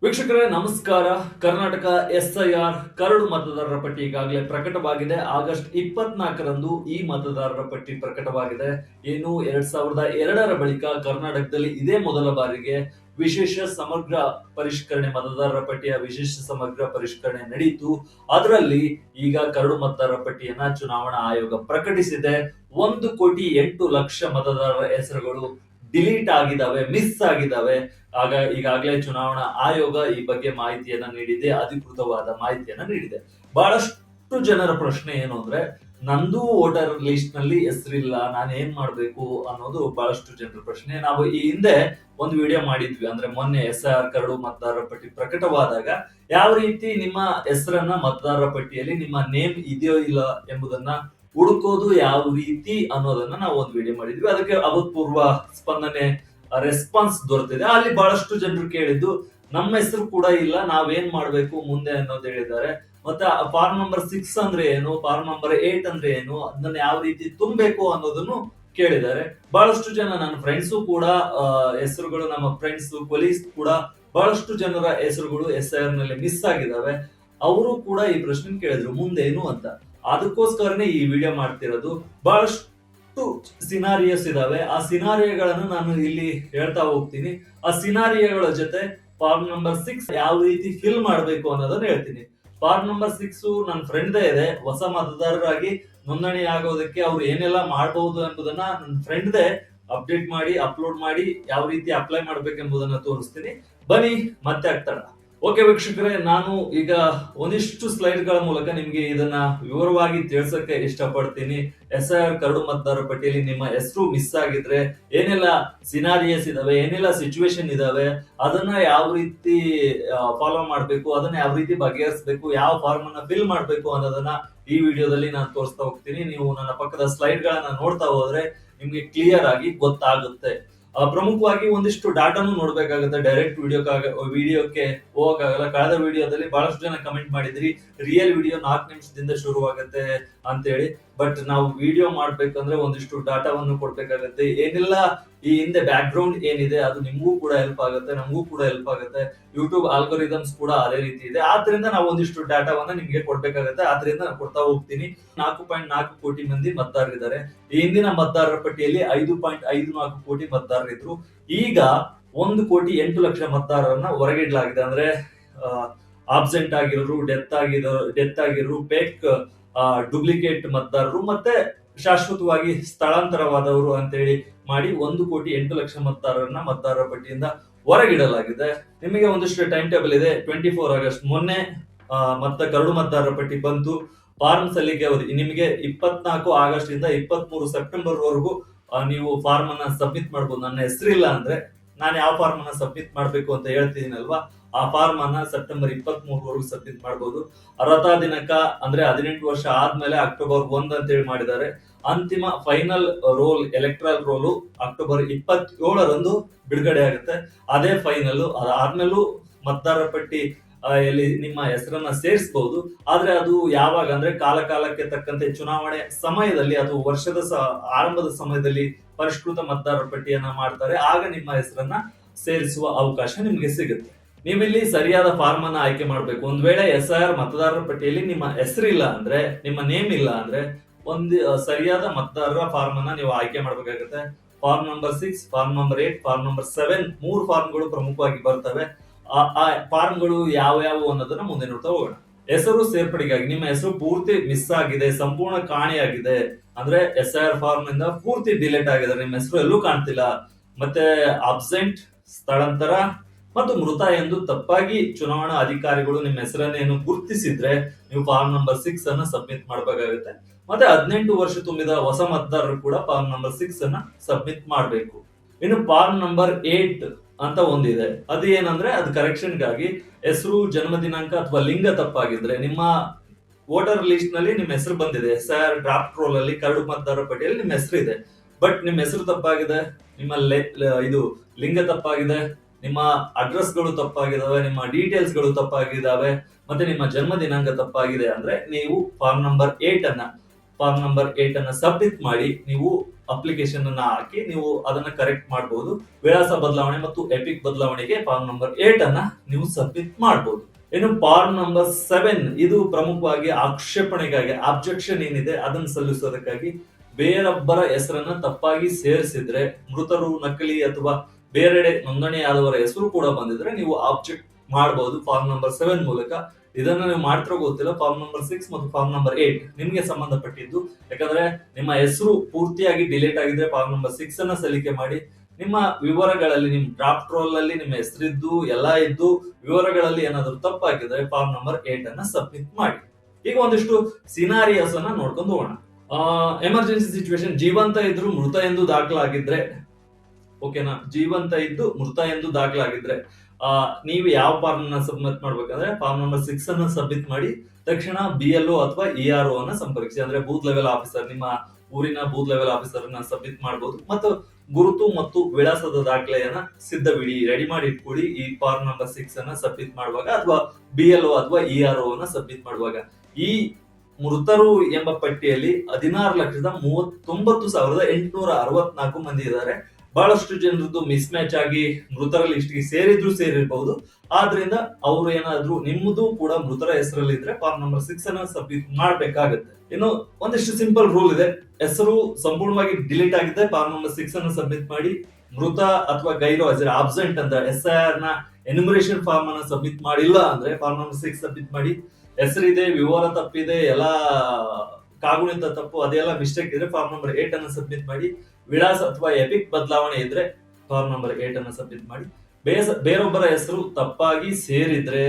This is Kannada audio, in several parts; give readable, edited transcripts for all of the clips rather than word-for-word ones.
ವೀಕ್ಷಕರೇ ನಮಸ್ಕಾರ. ಕರ್ನಾಟಕ SIR ಕರಡು ಮತದಾರರ ಪಟ್ಟಿ ಈಗಾಗಲೇ ಪ್ರಕಟವಾಗಿದೆ. ಆಗಸ್ಟ್ 24ರಂದು ಈ ಮತದಾರರ ಪಟ್ಟಿ ಪ್ರಕಟವಾಗಿದೆ. ಏನು 2002ರ ಬಳಿಕ ಕರ್ನಾಟಕದಲ್ಲಿ ಇದೇ ಮೊದಲ ಬಾರಿಗೆ ವಿಶೇಷ ಸಮಗ್ರ ಪರಿಷ್ಕರಣೆ, ಮತದಾರರ ಪಟ್ಟಿಯ ವಿಶೇಷ ಸಮಗ್ರ ಪರಿಷ್ಕರಣೆ ನಡೆಯಿತು. ಅದರಲ್ಲಿ ಈಗ ಕರಡು ಮತದಾರರ ಪಟ್ಟಿಯನ್ನ ಚುನಾವಣಾ ಆಯೋಗ ಪ್ರಕಟಿಸಿದೆ. 1,08,00,000 ಮತದಾರರ ಹೆಸರುಗಳು ಡಿಲೀಟ್ ಆಗಿದ್ದಾವೆ, ಮಿಸ್ ಆಗಿದ್ದಾವೆ. ಆಗ ಈಗಾಗಲೇ ಚುನಾವಣಾ ಆಯೋಗ ಈ ಬಗ್ಗೆ ಮಾಹಿತಿಯನ್ನ ನೀಡಿದೆ, ಅಧಿಕೃತವಾದ ಮಾಹಿತಿಯನ್ನ ನೀಡಿದೆ. ಬಹಳಷ್ಟು ಜನರ ಪ್ರಶ್ನೆ ಏನು ಅಂದ್ರೆ, ನಂದು ವೋಟರ್ ಲಿಸ್ಟ್ ನಲ್ಲಿ ಹೆಸರಿಲ್ಲ, ನಾನು ಏನ್ ಮಾಡ್ಬೇಕು ಅನ್ನೋದು ಬಹಳಷ್ಟು ಜನರ ಪ್ರಶ್ನೆ. ನಾವು ಈ ಹಿಂದೆ ಒಂದು ವಿಡಿಯೋ ಮಾಡಿದ್ವಿ, ಅಂದ್ರೆ ಮೊನ್ನೆ SIR ಕರಡು ಮತದಾರರ ಪಟ್ಟಿ ಪ್ರಕಟವಾದಾಗ ಯಾವ ರೀತಿ ನಿಮ್ಮ ಹೆಸರನ್ನ ಮತದಾರರ ಪಟ್ಟಿಯಲ್ಲಿ ನಿಮ್ಮ ನೇಮ್ ಇದೆಯೋ ಇಲ್ಲ ಎಂಬುದನ್ನ ಹುಡುಕೋದು ಯಾವ ರೀತಿ ಅನ್ನೋದನ್ನ ನಾವು ಒಂದು ವಿಡಿಯೋ ಮಾಡಿದ್ವಿ. ಅದಕ್ಕೆ ಅಭೂತಪೂರ್ವ ಸ್ಪಂದನೆ, ರೆಸ್ಪಾನ್ಸ್ ದೊರೆತಿದೆ. ಅಲ್ಲಿ ಬಹಳಷ್ಟು ಜನರು ಕೇಳಿದ್ದು, ನಮ್ಮ ಹೆಸರು ಕೂಡ ಇಲ್ಲ, ನಾವೇನ್ ಮಾಡ್ಬೇಕು ಮುಂದೆ ಅನ್ನೋದು ಹೇಳಿದ್ದಾರೆ. ಮತ್ತೆ ಫಾರ್ಮ್ ನಂಬರ್ 6 ಅಂದ್ರೆ ಏನು, ಫಾರ್ಮ್ ನಂಬರ್ 8 ಅಂದ್ರೆ ಏನು, ಅದನ್ನ ಯಾವ ರೀತಿ ತುಂಬಬೇಕು ಅನ್ನೋದನ್ನು ಕೇಳಿದ್ದಾರೆ. ಬಹಳಷ್ಟು ಜನ ನನ್ನ ಫ್ರೆಂಡ್ಸು ಕೂಡ ಹೆಸರುಗಳು, ನಮ್ಮ ಫ್ರೆಂಡ್ಸ್ ಕೊಲೀಸ್ ಕೂಡ ಬಹಳಷ್ಟು ಜನರ ಹೆಸರುಗಳು SIR ನಲ್ಲಿ ಮಿಸ್ ಆಗಿದಾವೆ. ಅವರು ಕೂಡ ಈ ಪ್ರಶ್ನೆ ಕೇಳಿದ್ರು, ಮುಂದೇನು ಅಂತ. ಅದಕ್ಕೋಸ್ಕರನೇ ಈ ವಿಡಿಯೋ ಮಾಡ್ತಿರೋದು. ಬಹಳಷ್ಟು ಸಿನಾರಿಯೋಸ್ ಇದಾವೆ, ಆ ಸಿನಾರಿಯೋಗಳನ್ನು ನಾನು ಇಲ್ಲಿ ಹೇಳ್ತಾ ಹೋಗ್ತೀನಿ. ಆ ಸಿನಾರಿಯೋಗಳ ಜೊತೆ ಫಾರ್ಮ್ ನಂಬರ್ 6 ಯಾವ ರೀತಿ ಫಿಲ್ ಮಾಡಬೇಕು ಅನ್ನೋದನ್ನ ಹೇಳ್ತೀನಿ. ಫಾರ್ಮ್ ನಂಬರ್ 6 ನನ್ನ ಫ್ರೆಂಡ್ದೇ ಇದೆ. ಹೊಸ ಮತದಾರರಾಗಿ ನೋಂದಣಿ ಆಗೋದಕ್ಕೆ ಅವ್ರು ಏನೆಲ್ಲ ಮಾಡಬಹುದು ಎಂಬುದನ್ನ ನನ್ನ ಫ್ರೆಂಡ್ದೇ ಅಪ್ಡೇಟ್ ಮಾಡಿ, ಅಪ್ಲೋಡ್ ಮಾಡಿ, ಯಾವ ರೀತಿ ಅಪ್ಲೈ ಮಾಡ್ಬೇಕೆಂಬುದನ್ನ ತೋರಿಸ್ತೀನಿ. ಬನ್ನಿ ಮತ್ತೆ ಆಗ್ತಾರ. ಓಕೆ ವೀಕ್ಷಕರೇ, ನಾನು ಈಗ ಒಂದಿಷ್ಟು ಸ್ಲೈಡ್ ಗಳ ಮೂಲಕ ನಿಮ್ಗೆ ಇದನ್ನ ವಿವರವಾಗಿ ತಿಳಿಸಕ್ಕೆ ಇಷ್ಟಪಡ್ತೀನಿ. SIR ಕರಡು ಮತದಾರರ ಪಟ್ಟಿಯಲ್ಲಿ ನಿಮ್ಮ ಹೆಸರು ಮಿಸ್ ಆಗಿದ್ರೆ ಏನೆಲ್ಲ ಸಿನಾರಿಯಸ್ ಇದಾವೆ, ಏನೆಲ್ಲ ಸಿಚುವೇಶನ್ ಇದಾವೆ, ಅದನ್ನ ಯಾವ ರೀತಿ ಫಾಲೋ ಮಾಡ್ಬೇಕು, ಅದನ್ನ ಯಾವ ರೀತಿ ಬಗೆಹರಿಸಬೇಕು, ಯಾವ ಫಾರ್ಮ್ ಅನ್ನ ಫಿಲ್ ಮಾಡ್ಬೇಕು ಅನ್ನೋದನ್ನ ಈ ವಿಡಿಯೋದಲ್ಲಿ ನಾನು ತೋರಿಸ್ತಾ ಹೋಗ್ತೀನಿ. ನೀವು ನನ್ನ ಪಕ್ಕದ ಸ್ಲೈಡ್ ಗಳನ್ನ ನೋಡ್ತಾ ಹೋದ್ರೆ ನಿಮ್ಗೆ ಕ್ಲಿಯರ್ ಆಗಿ ಗೊತ್ತಾಗುತ್ತೆ. ಪ್ರಮುಖವಾಗಿ ಒಂದಿಷ್ಟು ಡಾಟಾನು ನೋಡ್ಬೇಕಾಗುತ್ತೆ. ಡೈರೆಕ್ಟ್ ವಿಡಿಯೋಕ್ಕೆ ಹೋಗಕ್ಕಾಗಲ್ಲ. ಕಳೆದ ವಿಡಿಯೋದಲ್ಲಿ ಬಹಳಷ್ಟು ಜನ ಕಮೆಂಟ್ ಮಾಡಿದ್ರಿ, ರಿಯಲ್ ವಿಡಿಯೋ 4 ನಿಮಿಷದಿಂದ ಶುರುವಾಗುತ್ತೆ ಅಂತೇಳಿ. ಬಟ್ ನಾವು ವಿಡಿಯೋ ಮಾಡ್ಬೇಕಂದ್ರೆ ಒಂದಿಷ್ಟು ಡಾಟಾವನ್ನು ಕೊಡ್ಬೇಕಾಗತ್ತೆ. ಏನೆಲ್ಲ ಈ ಹಿಂದೆ ಬ್ಯಾಕ್ ಗ್ರೌಂಡ್ ಏನಿದೆ ಅದು ನಿಮ್ಗೂ ಕೂಡ ಹೆಲ್ಪ್ ಆಗುತ್ತೆ, ನಮಗೂ ಕೂಡ ಹೆಲ್ಪ್ ಆಗುತ್ತೆ. ಯೂಟ್ಯೂಬ್ ಆಲ್ಗೋರಿದಮ್ಸ್ ಕೂಡ ಅದೇ ರೀತಿ ಇದೆ. ಆದ್ರಿಂದ ನಾವು ಒಂದಿಷ್ಟು ಡಾಟಾವನ್ನ ನಿಮ್ಗೆ ಕೊಡ್ಬೇಕಾಗತ್ತೆ. ಆದ್ರಿಂದ ನಾನು ಕೊಡ್ತಾ ಹೋಗ್ತೀನಿ. 4.4 ಕೋಟಿ ಮಂದಿ ಮತದಾರರಿದ್ದಾರೆ. ಈ ಹಿಂದಿನ ಮತದಾರರ ಪಟ್ಟಿಯಲ್ಲಿ 5.54 ಕೋಟಿ ಮತದಾರರಿದ್ರು. ಈಗ 1,08,00,000 ಮತದಾರರನ್ನ ಹೊರಗಿಡಲಾಗಿದೆ. ಅಂದ್ರೆ ಆಬ್ಸೆಂಟ್ ಆಗಿರೋರು, ಡೆತ್ ಆಗಿರೋರು, ಫೇಕ್ ಡೂಪ್ಲಿಕೇಟ್ ಮತದಾರರು, ಮತ್ತೆ ಶಾಶ್ವತವಾಗಿ ಸ್ಥಳಾಂತರವಾದವರು ಅಂತೇಳಿ ಮಾಡಿ 1,08,00,000 ಮತದಾರರನ್ನ ಮತದಾರರ ಪಟ್ಟಿಯಿಂದ ಹೊರಗಿಡಲಾಗಿದೆ. ನಿಮಗೆ ಒಂದಿಷ್ಟು ಟೈಮ್ ಟೇಬಲ್ ಇದೆ. 24 ಆಗಸ್ಟ್ ಮೊನ್ನೆ ಕರಡು ಮತದಾರರ ಪಟ್ಟಿ ಬಂತು. ಫಾರ್ಮ್ ಸಲ್ಲಿಕೆ ಅವಧಿ ನಿಮಗೆ 24 ಆಗಸ್ಟ್ ಇಂದ 23 ಸೆಪ್ಟೆಂಬರ್ ವರೆಗೂ ನೀವು ಫಾರ್ಮ್ ಅನ್ನ ಸಬ್ಮಿಟ್ ಮಾಡಬಹುದು. ನನ್ನ ಹೆಸರಿಲ್ಲ ಅಂದ್ರೆ ನಾನು ಯಾವ ಫಾರ್ಮ್ ಅನ್ನ ಸಬ್ಮಿಟ್ ಮಾಡ್ಬೇಕು ಅಂತ ಹೇಳ್ತಿದ್ದೀನಲ್ವಾ, ಆ ಫಾರ್ಮ್ ಅನ್ನ ಸೆಪ್ಟೆಂಬರ್ 23 ವರೆಗೂ ಸಬ್ಮಿಟ್ ಮಾಡಬಹುದು. ಅರ್ಹತಾ ದಿನಾಂಕ ಅಂದ್ರೆ 18 ವರ್ಷ ಆದ್ಮೇಲೆ ಅಕ್ಟೋಬರ್ 1 ಅಂತ ಹೇಳಿ ಮಾಡಿದ್ದಾರೆ. ಅಂತಿಮ final roll, electoral roll October 27ರಂದು ಬಿಡುಗಡೆ ಆಗುತ್ತೆ. ಅದೇ ಫೈನಲ್. ಅದಾದ್ಮೇಲೂ ಮತದಾರರ ಪಟ್ಟಿ ನಿಮ್ಮ ಹೆಸರನ್ನ ಸೇರಿಸಬಹುದು. ಆದ್ರೆ ಅದು ಯಾವಾಗ ಅಂದ್ರೆ ಕಾಲಕ್ಕೆ ತಕ್ಕಂತೆ ಚುನಾವಣೆ ಸಮಯದಲ್ಲಿ, ಅದು ವರ್ಷದ ಆರಂಭದ ಸಮಯದಲ್ಲಿ ಪರಿಷ್ಕೃತ ಮತದಾರರ ಪಟ್ಟಿಯನ್ನ ಮಾಡ್ತಾರೆ. ಆಗ ನಿಮ್ಮ ಹೆಸರನ್ನ ಸೇರಿಸುವ ಅವಕಾಶ ನಿಮ್ಗೆ ಸಿಗುತ್ತೆ. ನೀವಿಲ್ಲಿ ಸರಿಯಾದ ಫಾರ್ಮ್ ಅನ್ನ ಆಯ್ಕೆ ಮಾಡ್ಬೇಕು. ಒಂದ್ ವೇಳೆ SIR ಮತದಾರರ ಪಟ್ಟಿಯಲ್ಲಿ ನಿಮ್ಮ ಹೆಸರಿಲ್ಲ ಅಂದ್ರೆ, ನಿಮ್ಮ ನೇಮ್ ಇಲ್ಲ ಅಂದ್ರೆ, ಒಂದು ಸರಿಯಾದ ಮತದಾರರ ಫಾರ್ಮ್ ಅನ್ನ ನೀವು ಆಯ್ಕೆ ಮಾಡ್ಬೇಕಾಗುತ್ತೆ. Form number 6, form number 8, form number 7 3 ಫಾರ್ಮ್ಗಳು ಪ್ರಮುಖವಾಗಿ ಬರ್ತವೆ. ಆ ಫಾರ್ಮ್ಗಳು ಯಾವ ಅನ್ನೋದನ್ನ ಮುಂದೆ ನೋಡ್ತಾ ಹೋಗೋಣ. ಹೆಸರು ಸೇರ್ಪಡೆಗಾಗಿ ನಿಮ್ಮ ಹೆಸರು ಪೂರ್ತಿ ಮಿಸ್ ಆಗಿದೆ, ಸಂಪೂರ್ಣ ಕಾಣೆಯಾಗಿದೆ ಅಂದ್ರೆ SIR ಫಾರ್ಮ್ ಇಂದ ಪೂರ್ತಿ ಡಿಲೀಟ್ ಆಗಿದೆ, ನಿಮ್ಮ ಹೆಸರು ಎಲ್ಲೂ ಕಾಣ್ತಿಲ್ಲ, ಮತ್ತೆ ಅಬ್ಸೆಂಟ್, ಸ್ಥಳಾಂತರ ಮತ್ತು ಮೃತ ಎಂದು ತಪ್ಪಾಗಿ ಚುನಾವಣಾ ಅಧಿಕಾರಿಗಳು ನಿಮ್ಮ ಹೆಸರನ್ನೇನು ಗುರುತಿಸಿದ್ರೆ ನೀವು ಫಾರ್ಮ್ ನಂಬರ್ 6 ಅನ್ನ ಸಬ್ಮಿಟ್ ಮಾಡಬೇಕಾಗುತ್ತೆ. ಮತ್ತೆ 18 ವರ್ಷ ತುಂಬಿದ ಹೊಸ ಮತದಾರರು ಕೂಡ ಫಾರ್ಮ್ ನಂಬರ್ 6 ಅನ್ನ ಸಬ್ಮಿಟ್ ಮಾಡಬೇಕು. ಇನ್ನು ಫಾರ್ಮ್ ನಂಬರ್ 8 ಅಂತ ಒಂದಿದೆ. ಅದು ಏನಂದ್ರೆ, ಅದು ಕರೆಕ್ಷನ್ ಗಾಗಿ ಹೆಸರು, ಜನ್ಮ ದಿನಾಂಕ ಅಥವಾ ಲಿಂಗ ತಪ್ಪಾಗಿದ್ರೆ, ನಿಮ್ಮ ವೋಟರ್ ಲಿಸ್ಟ್ ನಲ್ಲಿ ನಿಮ್ಮ ಹೆಸರು ಬಂದಿದೆ, SIR ಡ್ರಾಫ್ಟ್ ರೋಲ್ ಅಲ್ಲಿ ಕರಡು ಮತದಾರರ ಪಟ್ಟಿಯಲ್ಲಿ ನಿಮ್ಮ ಹೆಸರು ಇದೆ, ಬಟ್ ನಿಮ್ಮ ಹೆಸರು ತಪ್ಪಾಗಿದೆ, ನಿಮ್ಮ ಇದು ಲಿಂಗ ತಪ್ಪಾಗಿದೆ, ನಿಮ್ಮ ಅಡ್ರೆಸ್ ಗಳು ತಪ್ಪಾಗಿದಾವೆ, ನಿಮ್ಮ ಡೀಟೇಲ್ಸ್ ಗಳು ತಪ್ಪಾಗಿದಾವೆ, ಮತ್ತೆ ನಿಮ್ಮ ಜನ್ಮ ದಿನಾಂಕ ತಪ್ಪಾಗಿದೆ ಅಂದ್ರೆ ನೀವು ಫಾರ್ಮ್ ನಂಬರ್ 8 ಅನ್ನ ಸಬ್ಮಿಟ್ ಮಾಡಿ ನೀವು ಅಪ್ಲಿಕೇಶನ್ ಅನ್ನ ಹಾಕಿ ನೀವು ಅದನ್ನ ಕರೆಕ್ಟ್ ಮಾಡಬಹುದು. ವಿಳಾಸ ಬದಲಾವಣೆ ಮತ್ತು ಎಪಿಕ್ ಬದಲಾವಣೆಗೆ ಫಾರ್ಮ್ ನಂಬರ್ 8 ಅನ್ನ ನೀವು ಸಬ್ಮಿಟ್ ಮಾಡಬಹುದು. ಇನ್ನು ಫಾರ್ಮ್ ನಂಬರ್ 7 ಇದು ಪ್ರಮುಖವಾಗಿ ಆಕ್ಷೇಪಣೆಗಾಗಿ ಅಬ್ಜೆಕ್ಷನ್ ಏನಿದೆ ಅದನ್ನು ಸಲ್ಲಿಸೋದಕ್ಕಾಗಿ ಬೇರೊಬ್ಬರ ಹೆಸರನ್ನ ತಪ್ಪಾಗಿ ಸೇರಿಸಿದ್ರೆ, ಮೃತರು ನಕಲಿ ಅಥವಾ ಬೇರೆಡೆ ನೋಂದಣಿಯಾದವರ ಹೆಸರು ಕೂಡ ಬಂದಿದ್ರೆ ನೀವು ಆಬ್ಜೆಕ್ಟ್ ಮಾಡಬಹುದು ಫಾರ್ಮ್ ನಂಬರ್ 7 ಮೂಲಕ. ಇದನ್ನ ನೀವು ಮಾಡ್ತಿರೋ ಗೊತ್ತಿಲ್ಲ. ಫಾರ್ಮ್ ನಂಬರ್ 6 ಮತ್ತು ಫಾರ್ಮ್ ನಂಬರ್ 8 ನಿಮ್ಗೆ ಸಂಬಂಧಪಟ್ಟಿದ್ದು. ಯಾಕಂದ್ರೆ ನಿಮ್ಮ ಹೆಸರು ಪೂರ್ತಿಯಾಗಿ ಡಿಲೀಟ್ ಆಗಿದ್ರೆ ಫಾರ್ಮ್ ನಂಬರ್ 6 ಅನ್ನ ಸಲ್ಲಿಕೆ ಮಾಡಿ. ನಿಮ್ಮ ವಿವರಗಳಲ್ಲಿ, ನಿಮ್ ಡ್ರಾಫ್ಟ್ ರೋಲ್ ಅಲ್ಲಿ ನಿಮ್ಮ ಹೆಸರಿದ್ದು ಎಲ್ಲಾ ಇದ್ದು ವಿವರಗಳಲ್ಲಿ ಏನಾದ್ರು ತಪ್ಪಾಗಿದ್ರೆ ಫಾರ್ಮ್ ನಂಬರ್ 8 ಅನ್ನ ಸಬ್ಮಿಟ್ ಮಾಡಿ. ಈಗ ಒಂದಿಷ್ಟು ಸಿನಾರಿಯಸ್ ಅನ್ನ ನೋಡ್ಕೊಂಡು ಹೋಗೋಣ. ಎಮರ್ಜೆನ್ಸಿ ಸಿಚುವೇಶನ್, ಜೀವಂತ ಇದ್ರು ಮೃತ ಎಂದು ದಾಖಲಾಗಿದ್ರೆ, ಓಕೆನಾ, ಜೀವಂತ ಇದ್ದು ಮೃತ ಎಂದು ದಾಖಲಾಗಿದ್ರೆ ನೀವು ಯಾವ ಫಾರ್ಮ್ ಅನ್ನ ಸಬ್ಮಿಟ್ ಮಾಡ್ಬೇಕಂದ್ರೆ ಫಾರ್ಮ್ ನಂಬರ್ 6 ಅನ್ನ ಸಬ್ಮಿಟ್ ಮಾಡಿ ತಕ್ಷಣ BLO ಅಥವಾ ERO ಅನ್ನ ಸಂಪರ್ಕಿಸಿ. ಅಂದ್ರೆ ಬೂತ್ ಲೆವೆಲ್ ಆಫೀಸರ್, ನಿಮ್ಮ ಊರಿನ ಬೂತ್ ಲೆವೆಲ್ ಆಫೀಸರ್ ಅನ್ನ ಸಬ್ಮಿಟ್ ಮಾಡಬಹುದು. ಮತ್ತು ಗುರುತು ಮತ್ತು ವಿಳಾಸದ ದಾಖಲೆಯನ್ನ ಸಿದ್ಧವಿಡಿ, ರೆಡಿ ಮಾಡಿ ಇಟ್ಕೊಳ್ಳಿ ಈ ಫಾರ್ಮ್ ನಂಬರ್ 6 ಅನ್ನ ಸಬ್ಮಿಟ್ ಮಾಡುವಾಗ, ಅಥವಾ BLO ಅಥವಾ ERO ಅನ್ನ ಸಬ್ಮಿಟ್ ಮಾಡುವಾಗ. ಈ ಮೃತರು ಎಂಬ ಪಟ್ಟಿಯಲ್ಲಿ 16,39,864 ಮಂದಿ ಇದ್ದಾರೆ. ಬಹಳಷ್ಟು ಜನರದ್ದು ಮಿಸ್ ಮ್ಯಾಚ್ ಆಗಿ ಮೃತರ ಲಿಸ್ಟ್ ಗೆ ಸೇರಿರಬಹುದು. ಆದ್ರಿಂದ ಅವ್ರು ಏನಾದ್ರು ನಿಮ್ಮದು ಕೂಡ ಮೃತರ ಹೆಸರಲ್ಲಿ ಇದ್ರೆ ಫಾರ್ಮ್ ನಂಬರ್ 6 ಅನ್ನ ಸಬ್ಮಿಟ್ ಮಾಡ್ಬೇಕಾಗುತ್ತೆ. ಇನ್ನು ಒಂದಿಷ್ಟು ಸಿಂಪಲ್ ರೂಲ್ ಇದೆ. ಹೆಸರು ಸಂಪೂರ್ಣವಾಗಿ ಡಿಲೀಟ್ ಆಗಿದ್ರೆ ಫಾರ್ಮ್ ನಂಬರ್ 6 ಅನ್ನ ಸಬ್ಮಿಟ್ ಮಾಡಿ. ಮೃತ ಅಥವಾ ಗೈರೋ ಹಾಜರು ಆಬ್ಸೆಂಟ್ ಅಂದ್ರೆ SIR ನ ಎನ್ಯುಮರೇಷನ್ ಫಾರ್ಮ್ ಅನ್ನ ಸಬ್ಮಿಟ್ ಮಾಡಿಲ್ಲ ಅಂದ್ರೆ ಫಾರ್ಮ್ ನಂಬರ್ 6 ಸಬ್ಮಿಟ್ ಮಾಡಿ. ಹೆಸರಿದೆ, ವಿವರ ತಪ್ಪಿದೆ, ಎಲ್ಲಾ ಕಾಗುಣಿತ ತಪ್ಪು, ಅದೆಲ್ಲ ಮಿಸ್ಟೇಕ್ ಇದ್ರೆ ಫಾರ್ಮ್ ನಂಬರ್ 8 ಅನ್ನ ಸಬ್ಮಿಟ್ ಮಾಡಿ. ವಿಳಾಸ ಅಥವಾ ಎಪಿಕ್ ಬದಲಾವಣೆ ಇದ್ರೆ ಫಾರ್ಮ್ ನಂಬರ್ 8 ಅನ್ನ ಸಬ್ಮಿಟ್ ಮಾಡಿ. ಬೇರೊಬ್ಬರ ಹೆಸರು ತಪ್ಪಾಗಿ ಸೇರಿದ್ರೆ,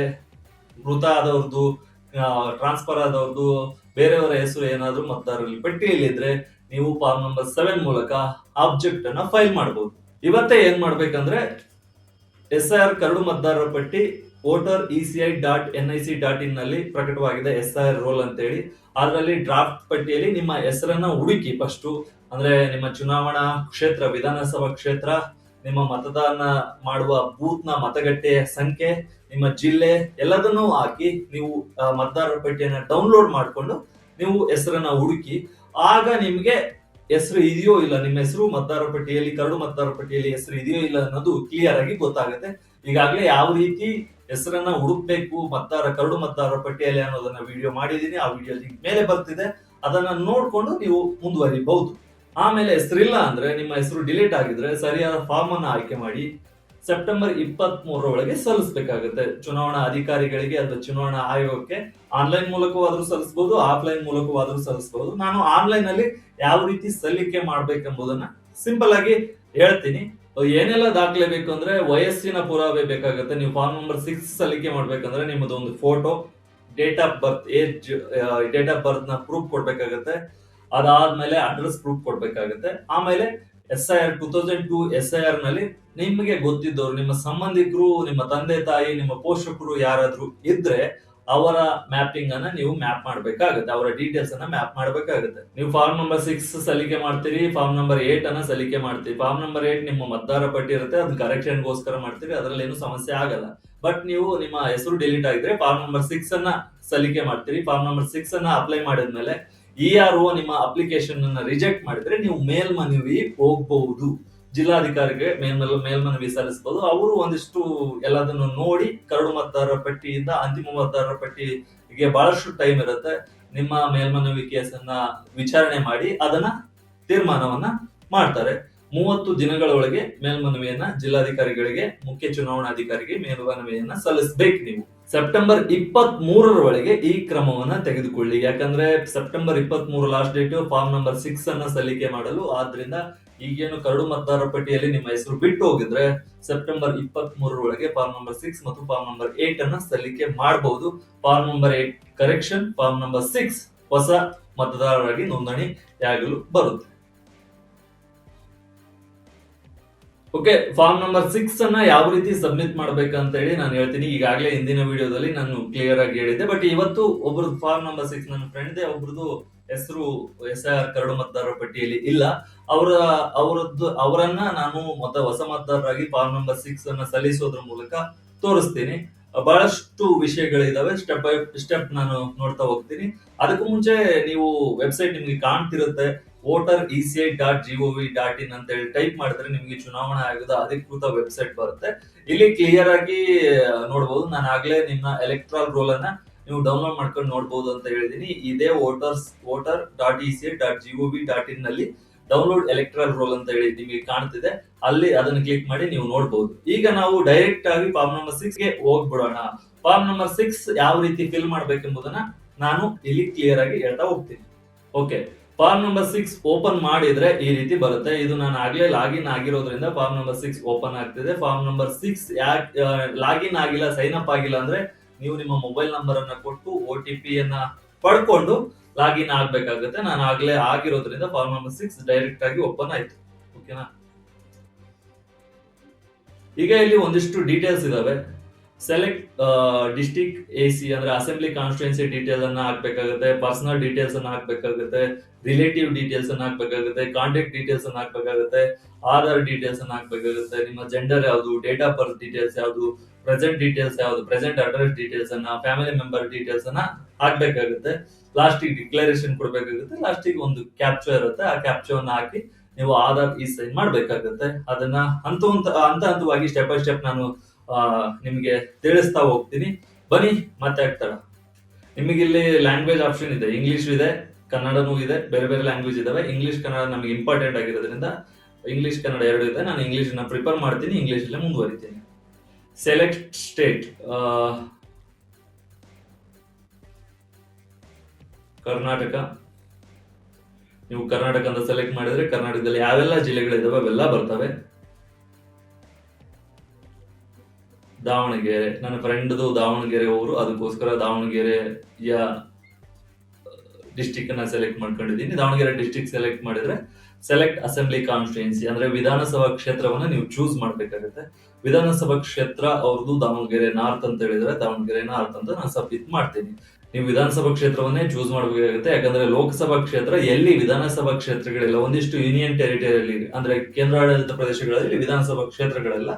ಮೃತ ಆದವ್ರದ್ದು, ಟ್ರಾನ್ಸ್ಫರ್ ಆದವ್ರದ್ದು, ಬೇರೆಯವರ ಹೆಸರು ಏನಾದ್ರು ಮತದಾರರಲ್ಲಿ ಪಟ್ಟಿಯಲ್ಲಿ ಇದ್ರೆ ನೀವು ಫಾರ್ಮ್ ನಂಬರ್ 7 ಮೂಲಕ ಆಬ್ಜೆಕ್ಟ್ ಅನ್ನ ಫೈಲ್ ಮಾಡಬಹುದು. ಇವತ್ತೇ ಏನ್ ಮಾಡ್ಬೇಕಂದ್ರೆ SIR ಕರಡು ಮತದಾರರ ಪಟ್ಟಿ voter.eci.nic.in ನಲ್ಲಿ ಪ್ರಕಟವಾಗಿದೆ SIR ರೋಲ್ ಅಂತ ಹೇಳಿ. ಅದರಲ್ಲಿ ಡ್ರಾಫ್ಟ್ ಪಟ್ಟಿಯಲ್ಲಿ ನಿಮ್ಮ ಹೆಸರನ್ನ ಹುಡುಕಿ ಫಸ್ಟ್, ಅಂದ್ರೆ ನಿಮ್ಮ ಚುನಾವಣಾ ಕ್ಷೇತ್ರ, ವಿಧಾನಸಭಾ ಕ್ಷೇತ್ರ, ನಿಮ್ಮ ಮತದಾನ ಮಾಡುವ ಬೂತ್ ನ ಮತಗಟ್ಟೆಯ ಸಂಖ್ಯೆ, ನಿಮ್ಮ ಜಿಲ್ಲೆ ಎಲ್ಲದನ್ನೂ ಹಾಕಿ ನೀವು ಮತದಾರರ ಪಟ್ಟಿಯನ್ನ ಡೌನ್ಲೋಡ್ ಮಾಡಿಕೊಂಡು ನೀವು ಹೆಸರನ್ನ ಹುಡುಕಿ. ಆಗ ನಿಮ್ಗೆ ಹೆಸರು ಇದೆಯೋ ಇಲ್ಲ, ನಿಮ್ಮ ಹೆಸರು ಮತದಾರರ ಪಟ್ಟಿಯಲ್ಲಿ, ಕರಡು ಮತದಾರರ ಪಟ್ಟಿಯಲ್ಲಿ ಹೆಸರು ಇದೆಯೋ ಇಲ್ಲ ಅನ್ನೋದು ಕ್ಲಿಯರ್ ಆಗಿ ಗೊತ್ತಾಗುತ್ತೆ. ಈಗಾಗಲೇ ಯಾವ ರೀತಿ ಹೆಸರನ್ನ ಹುಡುಕ್ಬೇಕು ಕರಡು ಮತದಾರರ ಪಟ್ಟಿಯಲ್ಲಿ ಅನ್ನೋದನ್ನ ವಿಡಿಯೋ ಮಾಡಿದೀನಿ. ಆ ವಿಡಿಯೋ ಲಿಂಕ್ ಮೇಲೆ ಬರ್ತಿದೆ, ಅದನ್ನ ನೋಡ್ಕೊಂಡು ನೀವು ಮುಂದುವರಿಬಹುದು. ಆಮೇಲೆ ಹೆಸರಿಲ್ಲ ಅಂದ್ರೆ, ನಿಮ್ಮ ಹೆಸರು ಡಿಲೀಟ್ ಆಗಿದ್ರೆ ಸರಿಯಾದ ಫಾರ್ಮ್ ಅನ್ನ ಆಯ್ಕೆ ಮಾಡಿ ಸೆಪ್ಟೆಂಬರ್ 23 ಒಳಗೆ ಸಲ್ಲಿಸಬೇಕಾಗುತ್ತೆ ಚುನಾವಣಾ ಅಧಿಕಾರಿಗಳಿಗೆ ಅಥವಾ ಚುನಾವಣಾ ಆಯೋಗಕ್ಕೆ. ಆನ್ಲೈನ್ ಮೂಲಕವಾದ್ರೂ ಸಲ್ಲಿಸಬಹುದು, ಆಫ್ಲೈನ್ ಮೂಲಕವಾದ್ರೂ ಸಲ್ಲಿಸಬಹುದು. ನಾನು ಆನ್ಲೈನ್ ಅಲ್ಲಿ ಯಾವ ರೀತಿ ಸಲ್ಲಿಕೆ ಮಾಡ್ಬೇಕೆಂಬುದನ್ನ ಸಿಂಪಲ್ ಆಗಿ ಹೇಳ್ತೀನಿ. ಏನೆಲ್ಲ ದಾಖಲೆ ಬೇಕು ಅಂದ್ರೆ, ವಯಸ್ಸಿನ ಪುರಾವೆ ಬೇಕಾಗುತ್ತೆ. ನೀವು ಫಾರ್ಮ್ ನಂಬರ್ 6 ಸಲ್ಲಿಕೆ ಮಾಡ್ಬೇಕಂದ್ರೆ ನಿಮ್ಮದು ಒಂದು ಫೋಟೋ, ಡೇಟ್ ಆಫ್ ಬರ್ತ್ ನ ಪ್ರೂಫ್ ಕೊಡ್ಬೇಕಾಗತ್ತೆ. ಅದಾದ್ಮೇಲೆ ಅಡ್ರೆಸ್ ಪ್ರೂಫ್ ಕೊಡ್ಬೇಕಾಗತ್ತೆ. ಆಮೇಲೆ SIR 2002 SIR ನಲ್ಲಿ ನಿಮಗೆ ಗೊತ್ತಿದ್ದವರು, ನಿಮ್ಮ ಸಂಬಂಧಿಕರು, ನಿಮ್ಮ ತಂದೆ ತಾಯಿ, ನಿಮ್ಮ ಪೋಷಕರು ಯಾರಾದ್ರೂ ಇದ್ರೆ ಅವರ ಮ್ಯಾಪಿಂಗ್ ಅನ್ನ ನೀವು ಮ್ಯಾಪ್ ಮಾಡ್ಬೇಕಾಗುತ್ತೆ, ಅವರ ಡೀಟೇಲ್ಸ್ ಅನ್ನ ಮ್ಯಾಪ್ ಮಾಡ್ಬೇಕಾಗುತ್ತೆ. ನೀವು ಫಾರ್ಮ್ ನಂಬರ್ 6 ಸಲ್ಲಿಕೆ ಮಾಡ್ತೀರಿ, ಫಾರ್ಮ್ ನಂಬರ್ 8 ಅನ್ನ ಸಲ್ಲಿಕೆ ಮಾಡ್ತೀರಿ. ಫಾರ್ಮ್ ನಂಬರ್ 8 ನಿಮ್ಮ ಮತದಾರ ಪಟ್ಟಿ ಇರುತ್ತೆ, ಅದನ್ನ ಕರೆಕ್ಷನ್ ಗೋಸ್ಕರ ಮಾಡ್ತೀರಿ, ಅದ್ರಲ್ಲಿ ಏನು ಸಮಸ್ಯೆ ಆಗಲ್ಲ. ಬಟ್ ನೀವು ನಿಮ್ಮ ಹೆಸರು ಡಿಲೀಟ್ ಆಗಿದ್ರೆ ಫಾರ್ಮ್ ನಂಬರ್ 6 ಅನ್ನ ಸಲ್ಲಿಕೆ ಮಾಡ್ತೀರಿ. ಫಾರ್ಮ್ ನಂಬರ್ 6 ಅನ್ನ ಅಪ್ಲೈ ಮಾಡಿದ್ಮೇಲೆ ERO ನಿಮ್ಮ ಅಪ್ಲಿಕೇಶನ್ ಅನ್ನ ರಿಜೆಕ್ಟ್ ಮಾಡಿದ್ರೆ ನೀವು ಮೇಲ್ಮನವಿ ಹೋಗಬಹುದು, ಜಿಲ್ಲಾಧಿಕಾರಿಗೆ ಮೇಲ್ಮನವಿ ಸಲ್ಲಿಸಬಹುದು. ಅವರು ಒಂದಿಷ್ಟು ಎಲ್ಲದನ್ನು ನೋಡಿ ಕರಡು ಮತದಾರರ ಪಟ್ಟಿಯಿಂದ ಅಂತಿಮ ಮತದಾರರ ಪಟ್ಟಿಗೆ ಬಹಳಷ್ಟು ಟೈಮ್ ಇರುತ್ತೆ. ನಿಮ್ಮ ಮೇಲ್ಮನವಿ ಕೇಸನ್ನ ವಿಚಾರಣೆ ಮಾಡಿ ಅದನ್ನ ತೀರ್ಮಾನವನ್ನ ಮಾಡ್ತಾರೆ. 30 ದಿನಗಳ ಒಳಗೆ ಮೇಲ್ಮನವಿಯನ್ನ ಜಿಲ್ಲಾಧಿಕಾರಿಗಳಿಗೆ, ಮುಖ್ಯ ಚುನಾವಣಾಧಿಕಾರಿಗೆ ಮೇಲ್ಮನವಿಯನ್ನ ಸಲ್ಲಿಸಬೇಕು. ನೀವು ಸೆಪ್ಟೆಂಬರ್ 23 ಒಳಗೆ ಈ ಕ್ರಮವನ್ನ ತೆಗೆದುಕೊಳ್ಳಿ. ಯಾಕಂದ್ರೆ September 23 last date form number 6 ಅನ್ನ ಸಲ್ಲಿಕೆ ಮಾಡಲು. ಆದ್ರಿಂದ ಈಗೇನು ಕರಡು ಮತದಾರರ ಪಟ್ಟಿಯಲ್ಲಿ ನಿಮ್ಮ ಹೆಸರು ಬಿಟ್ಟು ಹೋಗಿದ್ರೆ ಸೆಪ್ಟೆಂಬರ್ 23 ಒಳಗೆ ಫಾರ್ಮ್ ನಂಬರ್ 6 ಮತ್ತು ಫಾರ್ಮ್ ನಂಬರ್ 8 ಅನ್ನ ಸಲ್ಲಿಕೆ ಮಾಡಬಹುದು. Form number 8 correction, form number 6 ಹೊಸ ಮತದಾರರಾಗಿ ನೋಂದಣಿಯಾಗಲು ಬರುತ್ತೆ. ಓಕೆ, ಫಾರ್ಮ್ ನಂಬರ್ 6 ಅನ್ನ ಯಾವ ರೀತಿ ಸಬ್ಮಿಟ್ ಮಾಡ್ಬೇಕಂತ ಹೇಳಿ ನಾನು ಹೇಳ್ತೀನಿ. ಈಗಾಗಲೇ ಹಿಂದಿನ ವಿಡಿಯೋದಲ್ಲಿ ನಾನು ಕ್ಲಿಯರ್ ಆಗಿ ಹೇಳಿದ್ದೆ. ಬಟ್ ಇವತ್ತು ಒಬ್ರದ್ದು ಫಾರ್ಮ್ ನಂಬರ್ 6, ನನ್ನ ಫ್ರೆಂಡ್ ಒಬ್ರದ್ದು ಹೆಸರು SIR ಕರಡು ಮತದಾರರ ಪಟ್ಟಿಯಲ್ಲಿ ಇಲ್ಲ. ಅವರನ್ನ ನಾನು ಹೊಸ ಮತದಾರರಾಗಿ ಫಾರ್ಮ್ ನಂಬರ್ 6 ಅನ್ನ ಸಲ್ಲಿಸೋದ್ರ ಮೂಲಕ ತೋರಿಸ್ತೀನಿ. ಬಹಳಷ್ಟು ವಿಷಯಗಳಿದಾವೆ, ಸ್ಟೆಪ್ ಬೈ ಸ್ಟೆಪ್ ನಾನು ನೋಡ್ತಾ ಹೋಗ್ತೀನಿ. ಅದಕ್ಕೂ ಮುಂಚೆ ನೀವು ವೆಬ್ಸೈಟ್ ನಿಮ್ಗೆ ಕಾಣ್ತಿರುತ್ತೆ, voter.eci.gov.in ಅಂತ ಹೇಳಿ ಟೈಪ್ ಮಾಡಿದ್ರೆ ನಿಮಗೆ ಚುನಾವಣಾ ಆಯೋಗದ ಅಧಿಕೃತ ವೆಬ್ಸೈಟ್ ಬರುತ್ತೆ. ಇಲ್ಲಿ ಕ್ಲಿಯರ್ ಆಗಿ ನೋಡಬಹುದು. ನಾನು ಆಗ್ಲೇ ನಿಮ್ಮ ಎಲೆಕ್ಟ್ರಲ್ ರೋಲ್ ಅನ್ನ ನೀವು ಡೌನ್ಲೋಡ್ ಮಾಡ್ಕೊಂಡು ನೋಡಬಹುದು ಅಂತ ಹೇಳಿದೀನಿ. ಇದೇ voter.eci.gov.in ನಲ್ಲಿ ಡೌನ್ಲೋಡ್ ಎಲೆಕ್ಟ್ರಲ್ ರೋಲ್ ಅಂತ ಹೇಳಿ ನಿಮಗೆ ಕಾಣ್ತಿದೆ. ಅಲ್ಲಿ ಅದನ್ನ ಕ್ಲಿಕ್ ಮಾಡಿ ನೀವು ನೋಡಬಹುದು. ಈಗ ನಾವು ಡೈರೆಕ್ಟ್ ಆಗಿ ಫಾರ್ಮ್ ನಂಬರ್ 6 ಗೆ ಹೋಗ್ಬಿಡೋಣ. ಫಾರ್ಮ್ ನಂಬರ್ 6 ಯಾವ ರೀತಿ ಫಿಲ್ ಮಾಡ್ಬೇಕೆಂಬುದನ್ನ ನಾನು ಇಲ್ಲಿ ಕ್ಲಿಯರ್ ಆಗಿ ಹೇಳ್ತಾ ಹೋಗ್ತೀನಿ. ಓಕೆ, ಫಾರ್ಮ್ ನಂಬರ್ 6 ಓಪನ್ ಮಾಡಿದ್ರೆ ಈ ರೀತಿ ಬರುತ್ತೆ. ಇದು ನಾನು ಆಗ್ಲೇ ಲಾಗಿನ್ ಆಗಿರೋದ್ರಿಂದ ಫಾರ್ಮ್ ನಂಬರ್ 6 ಓಪನ್ ಆಗ್ತಿದೆ. ಫಾರ್ಮ್ ನಂಬರ್ 6 ಯಾಕೆ ಲಾಗಿನ್ ಆಗಿಲ್ಲ, ಸೈನ್ ಅಪ್ ಆಗಿಲ್ಲ ಅಂದ್ರೆ ನೀವು ನಿಮ್ಮ ಮೊಬೈಲ್ ನಂಬರ್ ಅನ್ನ ಕೊಟ್ಟು OTP ಅನ್ನ ಪಡ್ಕೊಂಡು ಲಾಗಿನ್ ಆಗ್ಬೇಕಾಗುತ್ತೆ. ನಾನು ಆಗ್ಲೇ ಆಗಿರೋದ್ರಿಂದ ಫಾರ್ಮ್ ನಂಬರ್ 6 ಡೈರೆಕ್ಟ್ ಆಗಿ ಓಪನ್ ಆಯ್ತು. ಓಕೆನಾ? ಈಗ ಇಲ್ಲಿ ಒಂದಿಷ್ಟು ಡೀಟೇಲ್ಸ್ ಇದಾವೆ. ಸೆಲೆಕ್ಟ್ ಡಿಸ್ಟ್ರಿಕ್ಟ್ AC ಅಂದ್ರೆ ಅಸೆಂಬ್ಲಿ ಕಾನ್ಸ್ಟಿಟ್ಯೂನ್ಸಿ ಡೀಟೇಲ್ ಅನ್ನ ಹಾಕ್ಬೇಕಾಗುತ್ತೆ, ಪರ್ಸನಲ್ ಡೀಟೇಲ್ಸ್ ಅನ್ನ ಹಾಕ್ಬೇಕಾಗುತ್ತೆ, ರಿಲೇಟಿವ್ ಡೀಟೇಲ್ಸ್ ಅನ್ನ ಹಾಕ್ಬೇಕಾಗುತ್ತೆ, ಕಾಂಟ್ಯಾಕ್ಟ್ ಡೀಟೇಲ್ಸ್ ಅನ್ನ ಹಾಕ್ಬೇಕಾಗುತ್ತೆ, ಆಧಾರ್ ಡೀಟೇಲ್ಸ್ ಅನ್ನ ಹಾಕ್ಬೇಕಾಗುತ್ತೆ, ನಿಮ್ಮ ಜೆಂಡರ್ ಯಾವುದು, ಡೇಟ್ ಆಫ್ ಬರ್ತ್ ಡೀಟೇಲ್ಸ್ ಯಾವುದು, ಪ್ರೆಸೆಂಟ್ ಡೀಟೇಲ್ಸ್ ಯಾವುದು, ಪ್ರೆಸೆಂಟ್ ಅಡ್ರೆಸ್ ಡೀಟೇಲ್ಸ್ ಅನ್ನ, ಫ್ಯಾಮಿಲಿ ಮೆಂಬರ್ ಡೀಟೇಲ್ಸ್ ಅನ್ನ ಹಾಕ್ಬೇಕಾಗುತ್ತೆ. ಲಾಸ್ಟಿಗೆ ಡಿಕ್ಲರೇಷನ್ ಕೊಡ್ಬೇಕಾಗುತ್ತೆ. ಲಾಸ್ಟಿಗೆ ಒಂದು ಕ್ಯಾಪ್ಚರ್ ಇರುತ್ತೆ. ಆ ಕ್ಯಾಪ್ಚರ್ ಅನ್ನ ಹಾಕಿ ನೀವು ಆಧಾರ್ ಸೈನ್ ಮಾಡ್ಬೇಕಾಗುತ್ತೆ. ಅದನ್ನ ಹಂತವಾಗಿ ಸ್ಟೆಪ್ ಬೈ ಸ್ಟೆಪ್ ನಾನು ನಿಮಗೆ ತಿಳಿಸ್ತಾ ಹೋಗ್ತೀನಿ. ಬನ್ನಿ ಮತ್ತೆ ಆಗ್ತಾರ. ನಿಮಗೆ ಇಲ್ಲಿ ಲ್ಯಾಂಗ್ವೇಜ್ ಆಪ್ಷನ್ ಇದೆ, ಇಂಗ್ಲಿಷ್ ಇದೆ, ಕನ್ನಡನೂ ಇದೆ, ಬೇರೆ ಬೇರೆ ಲ್ಯಾಂಗ್ವೇಜ್ ಇದಾವೆ. ಇಂಗ್ಲಿಷ್ ಕನ್ನಡ ನಮಗೆ ಇಂಪಾರ್ಟೆಂಟ್ ಆಗಿರೋದ್ರಿಂದ ಇಂಗ್ಲಿಷ್ ಕನ್ನಡ ಎರಡು ಇದೆ. ನಾನು ಇಂಗ್ಲಿಷ್ ನ ಪ್ರಿಪೇರ್ ಮಾಡ್ತೀನಿ, ಇಂಗ್ಲಿಷ್ ಅಲ್ಲೇ ಮುಂದುವರಿತೀನಿ. Select state, Karnataka. ನೀವು ಕರ್ನಾಟಕ ಅಂತ ಸೆಲೆಕ್ಟ್ ಮಾಡಿದ್ರೆ ಕರ್ನಾಟಕದಲ್ಲಿ ಯಾವೆಲ್ಲ ಜಿಲ್ಲೆಗಳಿದಾವೆ ಅವೆಲ್ಲ ಬರ್ತವೆ. ದಾವಣಗೆರೆ, ನನ್ನ ಫ್ರೆಂಡ್ದು ದಾವಣಗೆರೆ ಅವರು, ಅದಕ್ಕೋಸ್ಕರ ದಾವಣಗೆರೆಯ ಡಿಸ್ಟಿಕ್ ಅನ್ನ ಸೆಲೆಕ್ಟ್ ಮಾಡ್ಕೊಂಡಿದ್ದೀನಿ. ದಾವಣಗೆರೆ ಡಿಸ್ಟಿಕ್ ಸೆಲೆಕ್ಟ್ ಮಾಡಿದ್ರೆ ಸೆಲೆಕ್ಟ್ ಅಸೆಂಬ್ಲಿ ಕಾನ್ಸ್ಟಿಟ್ಯೂನ್ಸಿ ಅಂದ್ರೆ ವಿಧಾನಸಭಾ ಕ್ಷೇತ್ರವನ್ನ ನೀವು ಚೂಸ್ ಮಾಡ್ಬೇಕಾಗುತ್ತೆ. ವಿಧಾನಸಭಾ ಕ್ಷೇತ್ರ ಅವ್ರದ್ದು ದಾವಣಗೆರೆ ನಾರ್ತ್ ಅಂತ ಹೇಳಿದ್ರೆ ದಾವಣಗೆರೆ ನಾರ್ತ್ ಅಂತ ನಾನು ಸಬ್ಮಿಟ್ ಮಾಡ್ತೀನಿ. ನೀವು ವಿಧಾನಸಭಾ ಕ್ಷೇತ್ರವನ್ನೇ ಚೂಸ್ ಮಾಡಬೇಕಾಗುತ್ತೆ. ಯಾಕಂದ್ರೆ ಲೋಕಸಭಾ ಕ್ಷೇತ್ರ ಎಲ್ಲಿ ವಿಧಾನಸಭಾ ಕ್ಷೇತ್ರಗಳಿಲ್ಲ, ಒಂದಿಷ್ಟು ಯೂನಿಯನ್ ಟೆರಿಟರಿಯಲ್ಲಿ ಅಂದ್ರೆ ಕೇಂದ್ರಾಡಳಿತ ಪ್ರದೇಶಗಳಲ್ಲಿ ವಿಧಾನಸಭಾ ಕ್ಷೇತ್ರಗಳೆಲ್ಲ,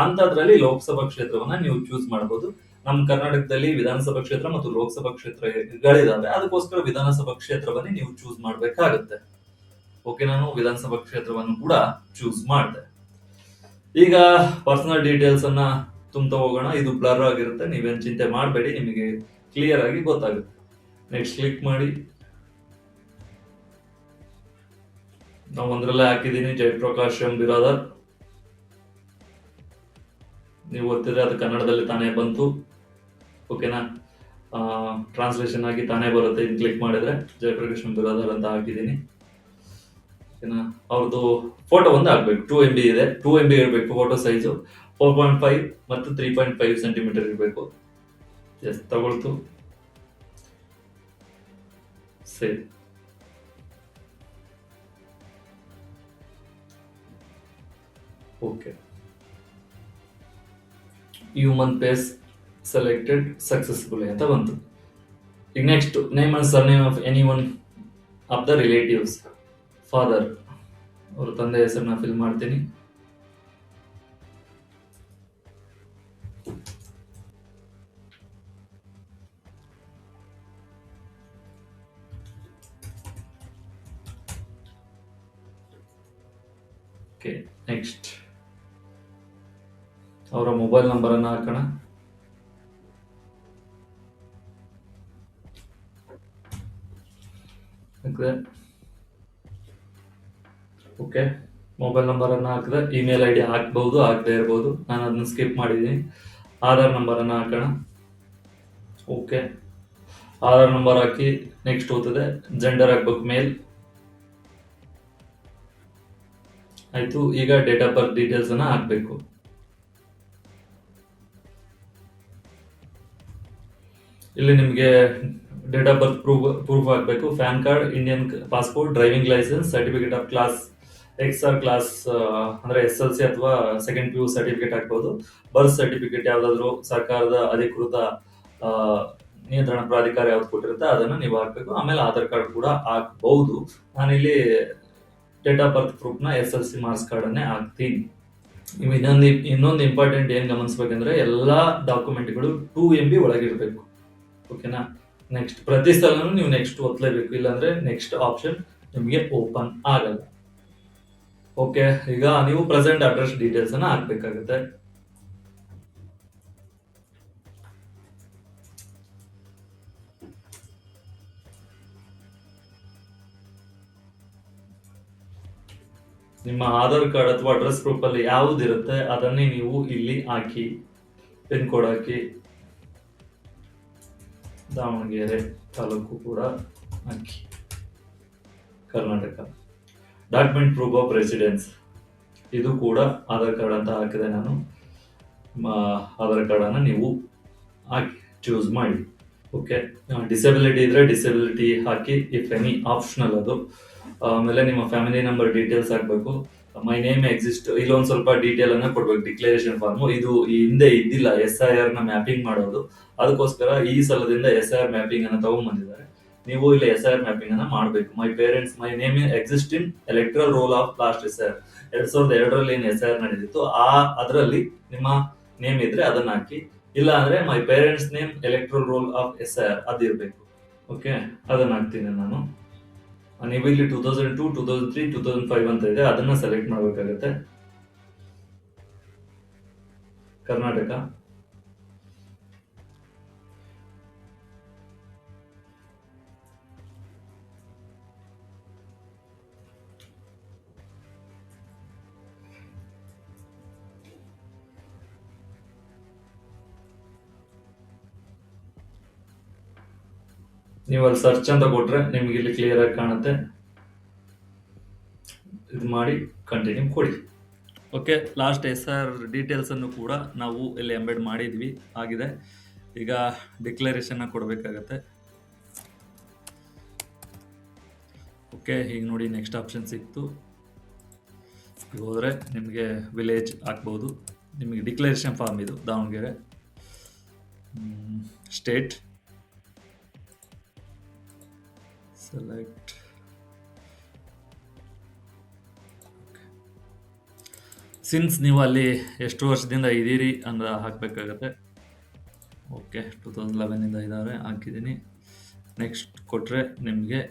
ಅಂತದ್ರಲ್ಲಿ ಲೋಕಸಭಾ ಕ್ಷೇತ್ರವನ್ನ ನೀವು ಚೂಸ್ ಮಾಡಬಹುದು. ನಮ್ಮ ಕರ್ನಾಟಕದಲ್ಲಿ ವಿಧಾನಸಭಾ ಕ್ಷೇತ್ರ ಮತ್ತು ಲೋಕಸಭಾ ಕ್ಷೇತ್ರಗಳಿದಾವೆ. ಅದಕ್ಕೋಸ್ಕರ ವಿಧಾನಸಭಾ ಕ್ಷೇತ್ರವನ್ನೇ ನೀವು ಚೂಸ್ ಮಾಡ್ಬೇಕಾಗುತ್ತೆ. ಓಕೆ, ನಾನು ವಿಧಾನಸಭಾ ಕ್ಷೇತ್ರವನ್ನು ಕೂಡ ಚೂಸ್ ಮಾಡಿದೆ. ಈಗ ಪರ್ಸನಲ್ ಡೀಟೇಲ್ಸ್ ಅನ್ನ ತುಂಬ್ತಾ ಹೋಗೋಣ. ಇದು ಬ್ಲರ್ ಆಗಿರುತ್ತೆ, ನೀವೇನ್ ಚಿಂತೆ ಮಾಡಬೇಡಿ, ನಿಮಗೆ ಕ್ಲಿಯರ್ ಆಗಿ ಗೊತ್ತಾಗುತ್ತೆ. ನೆಕ್ಸ್ಟ್ ಕ್ಲಿಕ್ ಮಾಡಿ. ನಾವು ಒಂದ್ರಲ್ಲೇ ಹಾಕಿದೀನಿ ಜಯಪ್ರಕಾಶ್ ಎಂ ಬಿರಾದರ್. ನೀವು ಓದ್ತಿದ್ರೆ ಅದು ಕನ್ನಡದಲ್ಲಿ ತಾನೇ ಬಂತು. ಓಕೆನಾ? ಟ್ರಾನ್ಸ್ಲೇಷನ್ ಆಗಿ ತಾನೇ ಬರುತ್ತೆ. ಇದು ಕ್ಲಿಕ್ ಮಾಡಿದ್ರೆ ಜಯಪ್ರಕಾಶ್ ಎಂ ಬಿರಾದರ್ ಅಂತ ಹಾಕಿದೀನಿ. ಓಕೆನಾ? ಅವ್ರದ್ದು ಫೋಟೋ ಒಂದು ಹಾಕ್ಬೇಕು. 2 MB ಇದೆ, 2 MB ಇರಬೇಕು ಫೋಟೋ ಸೈಜು. 4.5 ಮತ್ತು 3.5 ಸೆಂಟಿಮೀಟರ್ ಇರಬೇಕು. ಎಸ್, ತಗೊಳ್ತು. ಸರಿ, okay. Human face selected successfully ಅಂತ ಬಂತು. ಈಗ next name and surname of any one of the relatives. Father, ಅವ್ರ ತಂದೆ ಹೆಸರನ್ನ ಫಿಲ್ ಮಾಡ್ತೀನಿ. ಓಕೆ, ನೆಕ್ಸ್ಟ್ ಅವರ ಮೊಬೈಲ್ ನಂಬರ್ ಅನ್ನ ಹಾಕೋಣ. ಓಕೆ, ಮೊಬೈಲ್ ನಂಬರ್ ಅನ್ನ ಹಾಕಿದ್ರೆ ಇಮೇಲ್ ID ಹಾಕ್ಬಹುದು, ಹಾಕದೇ ಇರಬಹುದು. ನಾನು ಅದನ್ನ ಸ್ಕಿಪ್ ಮಾಡಿದ್ದೀನಿ. ಆಧಾರ್ ನಂಬರ್ ಅನ್ನ ಹಾಕೋಣ. ಓಕೆ, ಆಧಾರ್ ನಂಬರ್ ಹಾಕಿ ನೆಕ್ಸ್ಟ್ ಹೋಗ್ತದೆ. ಜೆಂಡರ್ ಹಾಕ್ಬೇಕು, ಮೇಲ್ ಆಯ್ತು. ಈಗ ಡೇಟ್ ಆಫ್ ಬರ್ತ್ ಡೀಟೇಲ್ಸ್ ಅನ್ನ ಹಾಕ್ಬೇಕು. ಇಲ್ಲಿ ನಿಮ್ಗೆ ಡೇಟ್ ಆಫ್ ಬರ್ತ್ ಪ್ರೂಫ್ ಹಾಕ್ಬೇಕು. PAN card, Indian passport, driving licence, certificate of class X class ಅಂದ್ರೆ SLC ಅಥವಾ ಸೆಕೆಂಡ್ PU ಸರ್ಟಿಫಿಕೇಟ್ ಹಾಕ್ಬಹುದು. ಬರ್ತ್ ಸರ್ಟಿಫಿಕೇಟ್ ಯಾವ್ದಾದ್ರು ಸರ್ಕಾರದ ಅಧಿಕೃತ ನಿಯಂತ್ರಣ ಪ್ರಾಧಿಕಾರ ಯಾವ್ದು ಕೊಟ್ಟಿರುತ್ತೆ ಅದನ್ನ ನೀವು ಹಾಕ್ಬೇಕು. ಆಮೇಲೆ ಆಧಾರ್ ಕಾರ್ಡ್ ಕೂಡ ಹಾಕ್ಬಹುದು. ನಾನಿಲ್ಲಿ ಡೇಟ್ ಆಫ್ ಬರ್ತ್ ಪ್ರೂಫ್ ನ SLC ಮಾರ್ಕ್ಸ್ ಕಾರ್ಡ್ ಅನ್ನೇ ಹಾಕ್ತೀನಿ. ನೀವು ಇನ್ನೊಂದು ಇಂಪಾರ್ಟೆಂಟ್ ಏನ್ ಗಮನಿಸ್ಬೇಕಂದ್ರೆ ಎಲ್ಲಾ ಡಾಕ್ಯುಮೆಂಟ್ಗಳು 2 MB ಒಳಗಿರ್ಬೇಕು. ಓಕೆನಾ? ನೆಕ್ಸ್ಟ್ ಪ್ರತಿ ಸಲನೂ ನೀವು ನೆಕ್ಸ್ಟ್ ಒತ್ತಲೇಬೇಕು, ಇಲ್ಲಾಂದ್ರೆ ನೆಕ್ಸ್ಟ್ ಆಪ್ಷನ್ ನಿಮಗೆ ಓಪನ್ ಆಗಲ್ಲ. ಓಕೆ, ಈಗ ನೀವು ಪ್ರೆಸೆಂಟ್ ಅಡ್ರೆಸ್ ಡೀಟೇಲ್ಸ್ ಅನ್ನ ಹಾಕ್ಬೇಕಾಗುತ್ತೆ. ನಿಮ್ಮ ಆಧಾರ್ ಕಾರ್ಡ್ ಅಥವಾ ಅಡ್ರೆಸ್ ಪ್ರೂಫ್ ಅಲ್ಲಿ ಯಾವುದಿರುತ್ತೆ ಅದನ್ನೇ ನೀವು ಇಲ್ಲಿ ಹಾಕಿ, ಪಿನ್ ಕೋಡ್ ಹಾಕಿ, ದಾವಣಗೆರೆ ತಾಲೂಕು ಕೂಡ ಹಾಕಿ, Karnataka. Document proof of residence ಇದು ಕೂಡ ಆಧಾರ್ ಕಾರ್ಡ್ ಅಂತ ಹಾಕಿದೆ ನಾನು. ನಿಮ್ಮ ಆಧಾರ್ ಕಾರ್ಡ್ ಅನ್ನ ನೀವು ಹಾಕಿ ಚೂಸ್ ಮಾಡಿ. ಓಕೆ, ಡಿಸೆಬಿಲಿಟಿ ಇದ್ರೆ disability hockey, if any optional ಅದು. ಆಮೇಲೆ ನಿಮ್ಮ ಫ್ಯಾಮಿಲಿ ನಂಬರ್ ಡೀಟೇಲ್ಸ್ ಹಾಕ್ಬೇಕು. ಮೈ ನೇಮ್ ಎಕ್ಸಿಸ್ಟ್, ಇಲ್ಲೊಂದ್ ಸ್ವಲ್ಪ ಡೀಟೇಲ್ ಅನ್ನ ಕೊಡ್ಬೇಕು. ಡಿಕ್ಲರೇಷನ್ ಫಾರ್ಮ್ ಇದು ಈ ಹಿಂದೆ ಇದ್ದಿಲ್ಲ, SIR ನ ಮ್ಯಾಪಿಂಗ್ ಮಾಡೋದು. ಅದಕ್ಕೋಸ್ಕರ ಈ ಸಲದಿಂದ SIR ಮ್ಯಾಪಿಂಗ್ ಅನ್ನ ತಗೊಂಡ್ಬಂದಿದ್ದಾರೆ. ನೀವು ಇಲ್ಲಿ SIR ಮ್ಯಾಪಿಂಗ್ ಅನ್ನ ಮಾಡಬೇಕು. My name exist in electoral roll of last SIR 2002ರಲ್ಲಿ ಏನು SIR ನಡೆದಿತ್ತು ಅದರಲ್ಲಿ ನಿಮ್ಮ ನೇಮ್ ಇದ್ರೆ ಅದನ್ನ ಹಾಕಿ. ಇಲ್ಲ ಅಂದ್ರೆ my parents name electoral roll of SIR ಅದಿರ್ಬೇಕು. ಓಕೆ, ಅದನ್ನ ಹಾಕ್ತೀನಿ ನಾನು. ನೀವು ಇಲ್ಲಿ 2002, 2003, 2005 ಅಂತ ಇದೆ, ಅದನ್ನ ಸೆಲೆಕ್ಟ್ ಮಾಡಬೇಕಾಗುತ್ತೆ. ಕರ್ನಾಟಕ. ನೀವು ಅಲ್ಲಿ ಸರ್ಚ್ ಅಂತ ಕೊಟ್ರೆ ನಿಮ್ಗೆ ಇಲ್ಲಿ ಕ್ಲಿಯರ್ ಆಗಿ ಕಾಣುತ್ತೆ. ಇದು ಮಾಡಿ ಕಂಟಿನ್ಯೂ ಕೊಡಿ. ಓಕೆ, ಲಾಸ್ಟ್ SIR ಡೀಟೇಲ್ಸ್ ಅನ್ನು ಕೂಡ ನಾವು ಇಲ್ಲಿ ಎಂಬೆಡ್ ಮಾಡಿದ್ವಿ, ಆಗಿದೆ. ಈಗ ಡಿಕ್ಲರೇಷನ್ ಕೊಡಬೇಕಾಗತ್ತೆ. ಓಕೆ, ಈಗ ನೋಡಿ ನೆಕ್ಸ್ಟ್ ಆಪ್ಷನ್ ಸಿಕ್ತು. ಈಗ ಹೋದ್ರೆ ನಿಮಗೆ ವಿಲೇಜ್ ಹಾಕ್ಬೋದು. ನಿಮಗೆ ಡಿಕ್ಲರೇಷನ್ ಫಾರ್ಮ್ ಇದು ದಾವಣಗೆರೆ. State select. ಸಿನ್ಸ್ ನೀವು ಅಲ್ಲಿ ಎಷ್ಟು ವರ್ಷದಿಂದ ಇದ್ದೀರಿ ಅಂದ್ರೆ ಹಾಕಬೇಕಾಗತ್ತೆ. ಓಕೆ, 2011ಇಂದ ಇದ್ದಾರೆ, ಹಾಕಿದ್ದೀನಿ. ನೆಕ್ಸ್ಟ್ ಕೊಟ್ಟರೆ ನಿಮಗೆ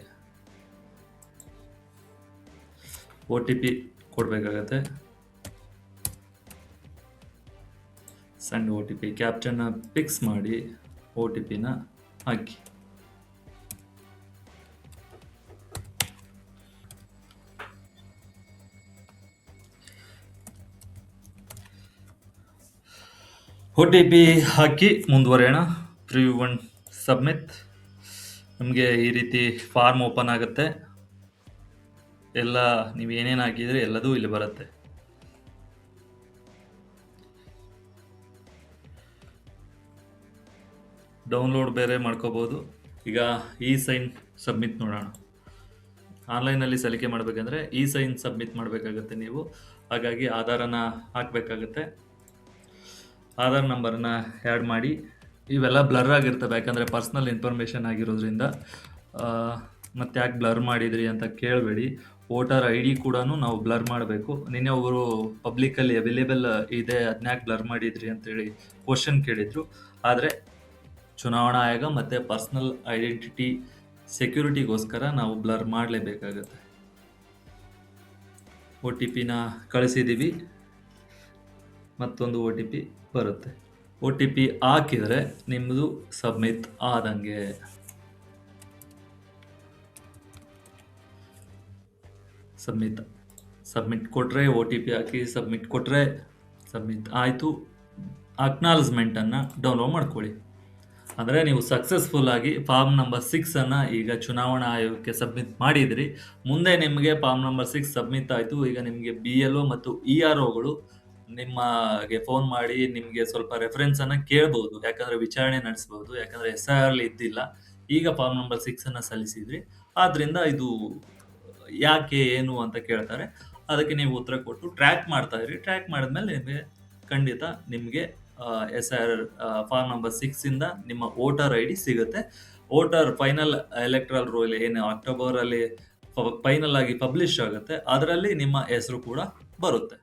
OTP ಕೊಡಬೇಕಾಗತ್ತೆ. ಸಣ್ಣ OTP, ಕ್ಯಾಪ್ಚನ್ನ ಫಿಕ್ಸ್ ಮಾಡಿ OTPನ ಹಾಕಿ. OTP ಹಾಕಿ ಮುಂದುವರೆಯೋಣ. Preview 1 submit. ನಮಗೆ ಈ ರೀತಿ ಫಾರ್ಮ್ ಓಪನ್ ಆಗುತ್ತೆ. ಎಲ್ಲ ನೀವು ಏನೇನು ಹಾಕಿದ್ರೆ ಎಲ್ಲದೂ ಇಲ್ಲಿ ಬರುತ್ತೆ. ಡೌನ್ಲೋಡ್ ಬೇರೆ ಮಾಡ್ಕೋಬಹುದು. ಈಗ ಸೈನ್ ಸಬ್ಮಿಟ್ ನೋಡೋಣ. ಆನ್ಲೈನಲ್ಲಿ ಸಲಿಕೆ ಮಾಡಬೇಕಂದ್ರೆ ಸೈನ್ ಸಬ್ಮಿಟ್ ಮಾಡಬೇಕಾಗುತ್ತೆ ನೀವು. ಹಾಗಾಗಿ ಆಧಾರನ ಹಾಕಬೇಕಾಗುತ್ತೆ. ಆಧಾರ್ ನಂಬರ್ನ ಆ್ಯಡ್ ಮಾಡಿ. ಇವೆಲ್ಲ ಬ್ಲರ್ ಆಗಿರ್ತವೆ, ಯಾಕಂದರೆ ಪರ್ಸ್ನಲ್ ಇನ್ಫಾರ್ಮೇಷನ್ ಆಗಿರೋದ್ರಿಂದ. ಮತ್ತೆ ಯಾಕೆ ಬ್ಲರ್ ಮಾಡಿದ್ರಿ ಅಂತ ಕೇಳಬೇಡಿ. ವೋಟರ್ ID ಕೂಡ ನಾವು ಬ್ಲರ್ ಮಾಡಬೇಕು. ನಿನ್ನೆ ಒಬ್ಬರು ಪಬ್ಲಿಕಲ್ಲಿ ಅವೈಲೇಬಲ್ ಇದೆ, ಅದನ್ಯಾಕೆ ಬ್ಲರ್ ಮಾಡಿದ್ರಿ ಅಂತೇಳಿ ಕ್ವಶನ್ ಕೇಳಿದರು. ಆದರೆ ಚುನಾವಣಾ ಆಯೋಗ ಮತ್ತು ಪರ್ಸ್ನಲ್ ಐಡೆಂಟಿಟಿ ಸೆಕ್ಯೂರಿಟಿಗೋಸ್ಕರ ನಾವು ಬ್ಲರ್ ಮಾಡಲೇಬೇಕಾಗತ್ತೆ. OTPನ ಕಳಿಸಿದ್ದೀವಿ, ಮತ್ತೊಂದು OTP ಬರುತ್ತೆ. OTP ಹಾಕಿದರೆ ನಿಮ್ಮದು ಸಬ್ಮಿಟ್ ಆದಂಗೆ. ಸಬ್ಮಿಟ್ ಕೊಟ್ಟರೆ OTP ಹಾಕಿ ಸಬ್ಮಿಟ್ ಕೊಟ್ಟರೆ ಸಬ್ಮಿಟ್ ಆಯಿತು. ಅಕ್ನಾಲಜ್ಮೆಂಟನ್ನು ಡೌನ್ಲೋಡ್ ಮಾಡ್ಕೊಳ್ಳಿ. ಅಂದರೆ ನೀವು ಸಕ್ಸಸ್ಫುಲ್ ಆಗಿ ಫಾರ್ಮ್ ನಂಬರ್ 6 ಈಗ ಚುನಾವಣಾ ಆಯೋಗಕ್ಕೆ ಸಬ್ಮಿಟ್ ಮಾಡಿದ್ರಿ. ಮುಂದೆ ನಿಮಗೆ ಫಾರ್ಮ್ ನಂಬರ್ 6 ಸಬ್ಮಿಟ್ ಆಯಿತು. ಈಗ ನಿಮಗೆ BLO ಮತ್ತು EROಗಳು ನಿಮಗೆ ಫೋನ್ ಮಾಡಿ ನಿಮಗೆ ಸ್ವಲ್ಪ ರೆಫರೆನ್ಸನ್ನು ಕೇಳ್ಬೋದು, ಯಾಕಂದರೆ ವಿಚಾರಣೆ ನಡೆಸ್ಬೋದು. ಯಾಕಂದರೆ SIR ಇದ್ದಿಲ್ಲ, ಈಗ ಫಾರ್ಮ್ ನಂಬರ್ 6 ಸಲ್ಲಿಸಿದ್ರಿ. ಆದ್ದರಿಂದ ಇದು ಯಾಕೆ ಏನು ಅಂತ ಕೇಳ್ತಾರೆ. ಅದಕ್ಕೆ ನೀವು ಉತ್ತರ ಕೊಟ್ಟು ಟ್ರ್ಯಾಕ್ ಮಾಡ್ತಾ ಇರಿ. ಟ್ರ್ಯಾಕ್ ಮಾಡಿದ್ಮೇಲೆ ನಿಮಗೆ ಖಂಡಿತ ನಿಮಗೆ SIR ಫಾರ್ಮ್ ನಂಬರ್ 6 ನಿಮ್ಮ ವೋಟರ್ ID ಸಿಗುತ್ತೆ. ವೋಟರ್ ಫೈನಲ್ ಎಲೆಕ್ಟ್ರಲ್ ರೋಲ್ ಏನು ಅಕ್ಟೋಬರಲ್ಲಿ ಫೈನಲ್ ಆಗಿ ಪಬ್ಲಿಷ್ ಆಗುತ್ತೆ, ಅದರಲ್ಲಿ ನಿಮ್ಮ ಹೆಸರು ಕೂಡ ಬರುತ್ತೆ.